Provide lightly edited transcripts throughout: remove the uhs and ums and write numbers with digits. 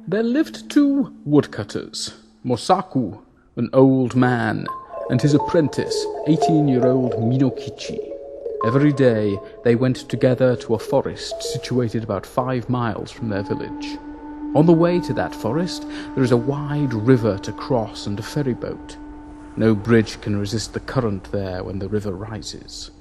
There lived two woodcutters, Mosaku, an old man, and his apprentice, 18-year-old Minokichi. Every day they went together to a forest situated about 5 miles from their village. On the way to that forest there is a wide river to cross and a ferry boat. No bridge can resist the current there when the river rises.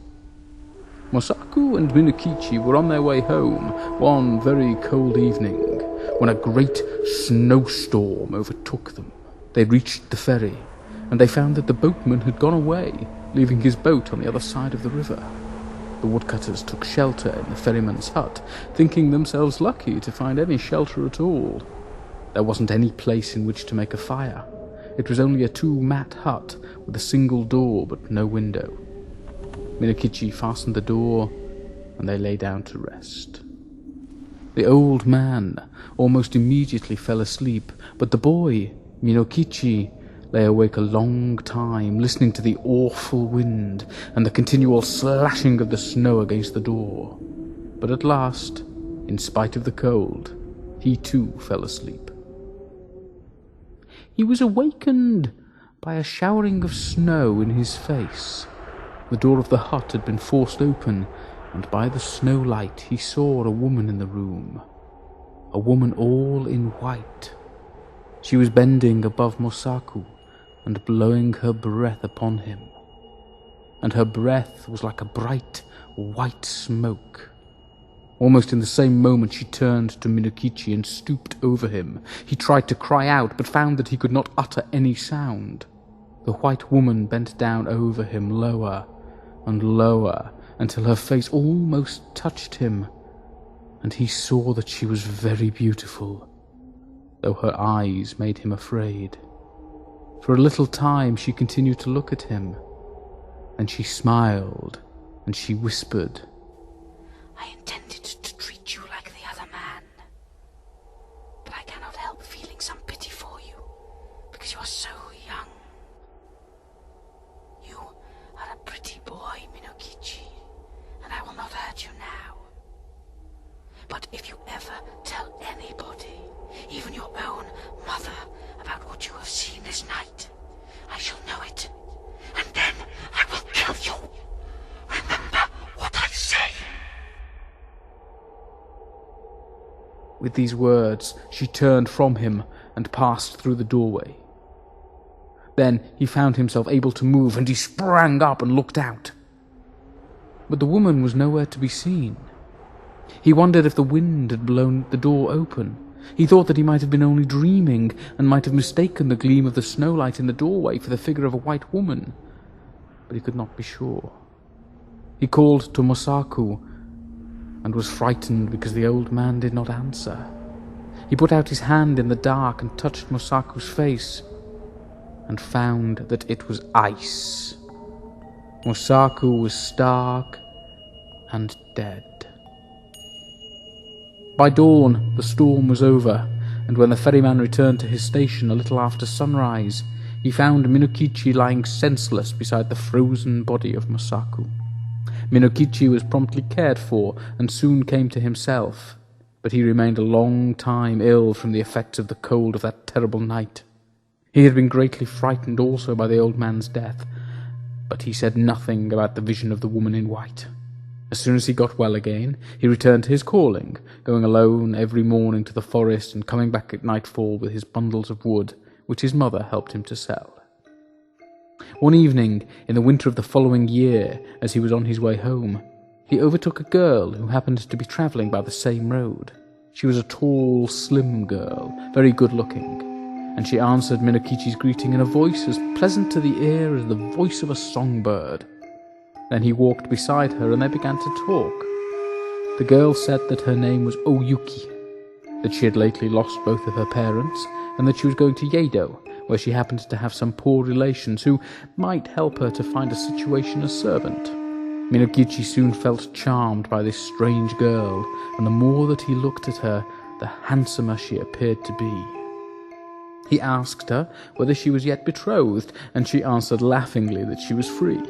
Mosaku and Minokichi were on their way home one very cold evening when a great snowstorm overtook them. They reached the ferry, and they found that the boatman had gone away, leaving his boat on the other side of the river. The woodcutters took shelter in the ferryman's hut, thinking themselves lucky to find any shelter at all. There wasn't any place in which to make a fire. It was only a 2-mat hut with a single door but no window. Minokichi fastened the door, and they lay down to rest. The old man almost immediately fell asleep, but the boy, Minokichi, lay awake a long time, listening to the awful wind and the continual slashing of the snow against the door. But at last, in spite of the cold, he too fell asleep. He was awakened by a showering of snow in his face. The door of the hut had been forced open, and by the snow light he saw a woman in the room. A woman all in white. She was bending above Mosaku and blowing her breath upon him. And her breath was like a bright white smoke. Almost in the same moment she turned to Minokichi and stooped over him. He tried to cry out, but found that he could not utter any sound. The white woman bent down over him lower and lower, until her face almost touched him, and he saw that she was very beautiful, though her eyes made him afraid. For a little time she continued to look at him, and she smiled, and she whispered, "I intended to treat you like the other man, but I cannot help feeling some pity for you, because you are so young. You are a pretty boy, Minokichi, and I will not hurt you now. But if you ever tell anybody, even your own mother, about what you have seen this night, I shall know it, and then I will kill you. Remember what I say." With these words, she turned from him and passed through the doorway. Then he found himself able to move, and he sprang up and looked out. But the woman was nowhere to be seen. He wondered if the wind had blown the door open. He thought that he might have been only dreaming, and might have mistaken the gleam of the snowlight in the doorway for the figure of a white woman, but he could not be sure. He called to Mosaku, and was frightened because the old man did not answer. He put out his hand in the dark and touched Mosaku's face, and found that it was ice. Mosaku was stark and dead. By dawn, the storm was over, and when the ferryman returned to his station a little after sunrise, he found Minokichi lying senseless beside the frozen body of Mosaku. Minokichi was promptly cared for and soon came to himself, but he remained a long time ill from the effects of the cold of that terrible night. He had been greatly frightened also by the old man's death, but he said nothing about the vision of the woman in white. As soon as he got well again, he returned to his calling, going alone every morning to the forest and coming back at nightfall with his bundles of wood, which his mother helped him to sell. One evening, in the winter of the following year, as he was on his way home, he overtook a girl who happened to be travelling by the same road. She was a tall, slim girl, very good-looking, and she answered Minokichi's greeting in a voice as pleasant to the ear as the voice of a songbird. Then he walked beside her, and they began to talk. The girl said that her name was Oyuki, that she had lately lost both of her parents, and that she was going to Yedo, where she happened to have some poor relations who might help her to find a situation as servant. Minokichi soon felt charmed by this strange girl, and the more that he looked at her, the handsomer she appeared to be. He asked her whether she was yet betrothed, and she answered laughingly that she was free.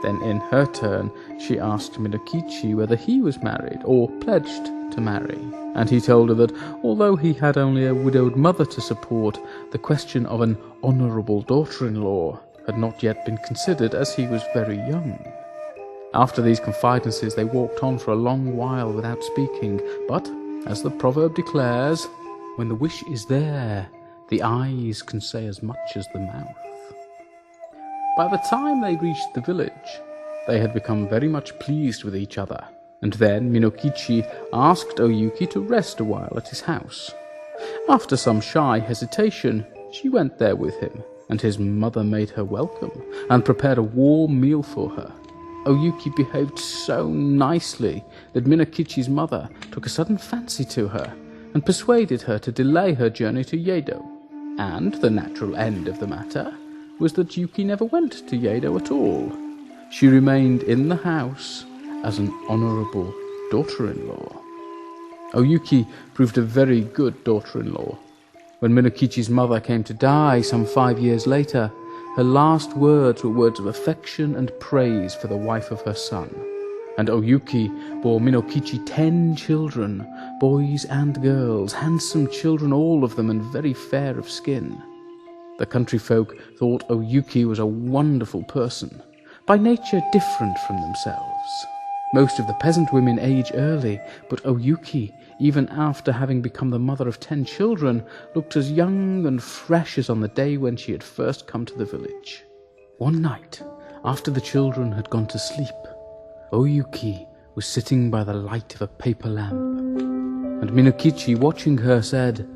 Then in her turn she asked Minokichi whether he was married or pledged to marry, and he told her that although he had only a widowed mother to support, the question of an honourable daughter-in-law had not yet been considered, as he was very young. After these confidences they walked on for a long while without speaking, but, as the proverb declares, when the wish is there, the eyes can say as much as the mouth. By the time they reached the village, they had become very much pleased with each other, and then Minokichi asked Oyuki to rest a while at his house. After some shy hesitation, she went there with him, and his mother made her welcome, and prepared a warm meal for her. Oyuki behaved so nicely that Minokichi's mother took a sudden fancy to her, and persuaded her to delay her journey to Yedo. And the natural end of the matter was that Yuki never went to Yedo at all. She remained in the house as an honourable daughter-in-law. Oyuki proved a very good daughter-in-law. When Minokichi's mother came to die some 5 years later, her last words were words of affection and praise for the wife of her son. And Oyuki bore Minokichi 10 children, boys and girls, handsome children all of them, and very fair of skin. The country folk thought Oyuki was a wonderful person, by nature different from themselves. Most of the peasant women age early, but Oyuki, even after having become the mother of 10 children, looked as young and fresh as on the day when she had first come to the village. One night, after the children had gone to sleep, Oyuki was sitting by the light of a paper lamp, and Minokichi, watching her, said,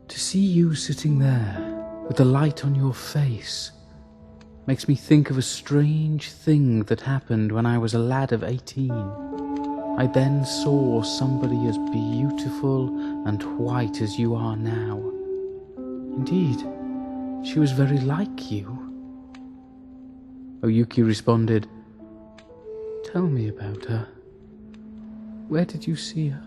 "To see you sitting there, with the light on your face, makes me think of a strange thing that happened when I was a lad of 18. I then saw somebody as beautiful and white as you are now. Indeed, she was very like you." Oyuki responded, "Tell me about her. Where did you see her?"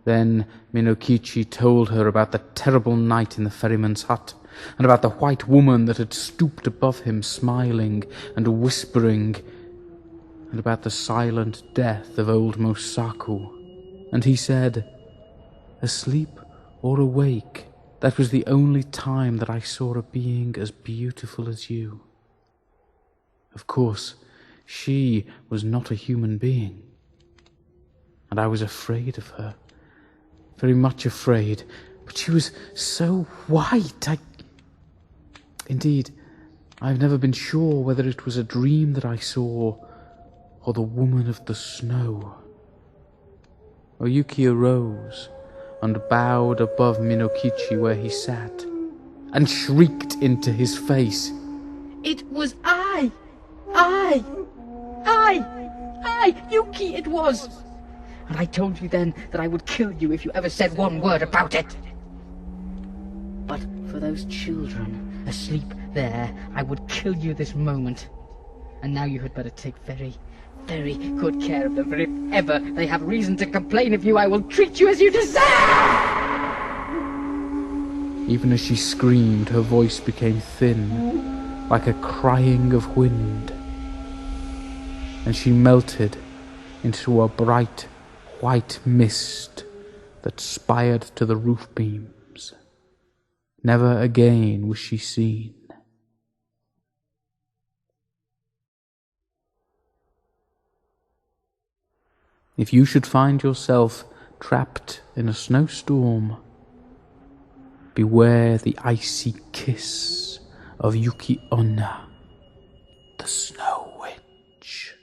Then Minokichi told her about the terrible night in the ferryman's hut, and about the white woman that had stooped above him smiling and whispering, and about the silent death of old Mosaku. And he said, "Asleep or awake, that was the only time that I saw a being as beautiful as you. Of course, she was not a human being, and I was afraid of her, very much afraid, but she was so white, Indeed, I've never been sure whether it was a dream that I saw, or the woman of the snow." Oyuki arose and bowed above Minokichi where he sat, and shrieked into his face, It was I, Yuki it was! And I told you then that I would kill you if you ever said one word about it. But for those children asleep there, I would kill you this moment. And now you had better take very, very good care of them, for if ever they have reason to complain of you, I will treat you as you deserve! Even as she screamed, her voice became thin, like a crying of wind, and she melted into a bright white mist that spired to the roof beams. Never again was she seen. If you should find yourself trapped in a snowstorm, beware the icy kiss of Yuki Onna, the Snow Witch.